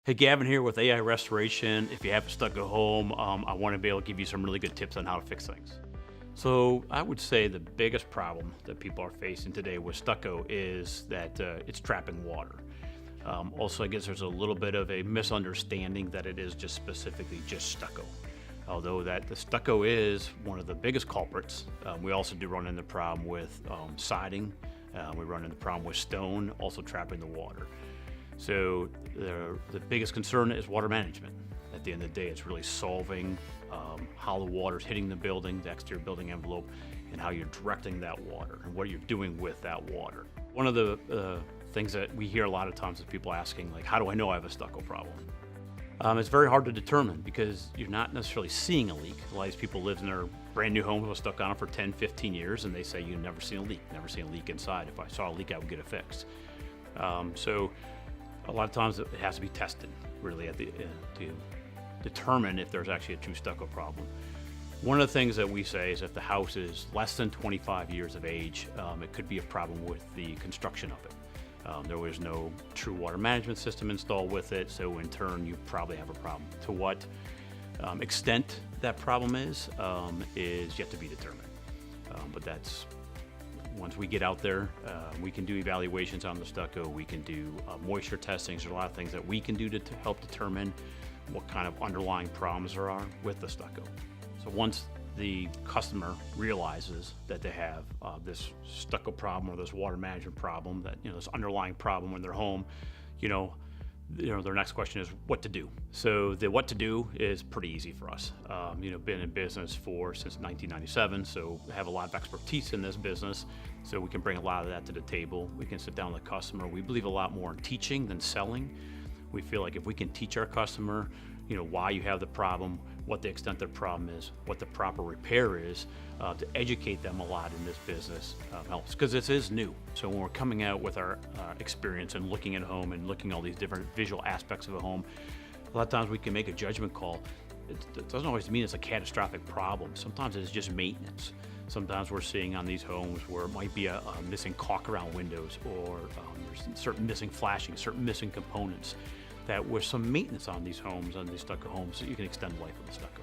Hey, Gavin here with AI Restoration. If you have a stucco home, I want to be able to give you some really good tips on how to fix things. So I would say the biggest problem that people are facing today with stucco is that it's trapping water. Also, I guess there's a little bit of a misunderstanding that it is just specifically just stucco. Although that the stucco is one of the biggest culprits, we also do run into the problem with siding. We run into the problem with stone, also trapping the water. So the biggest concern is water management. At the end of the day, it's really solving how the water's hitting the building, the exterior building envelope, and how you're directing that water and what you're doing with that water. One of the things that we hear a lot of times is people asking, like, how do I know I have a stucco problem? It's very hard to determine because you're not necessarily seeing a leak. A lot of these people live in their brand new homes with stuck on it for 10, 15 years, and they say, you've never seen a leak, never seen a leak inside. If I saw a leak, I would get it fixed. So a lot of times it has to be tested really to determine if there's actually a true stucco problem. One of the things that we say is if the house is less than 25 years of age, it could be a problem with the construction of it. There was no true water management system installed with it, so in turn you probably have a problem. To what extent that problem is yet to be determined. But that's once we get out there, we can do evaluations on the stucco, we can do moisture testings. There's a lot of things that we can do to help determine what kind of underlying problems there are with the stucco. So once the customer realizes that they have this stucco problem or this water management problem, that this underlying problem in their home, their next question is what to do. So the what to do is pretty easy for us. Been in business since 1997, so have a lot of expertise in this business. So we can bring a lot of that to the table. We can sit down with the customer. We believe a lot more in teaching than selling. We feel like if we can teach our customer, why you have the problem, what the extent of the problem is, what the proper repair is, to educate them a lot in this business helps, because this is new. So when we're coming out with our experience and looking at a home and looking at all these different visual aspects of a home, a lot of times we can make a judgment call. It doesn't always mean it's a catastrophic problem. Sometimes it's just maintenance. Sometimes we're seeing on these homes where it might be a missing caulk around windows, or there's certain missing flashing, certain missing components, that with some maintenance on these homes, on these stucco homes, so you can extend the life of the stucco.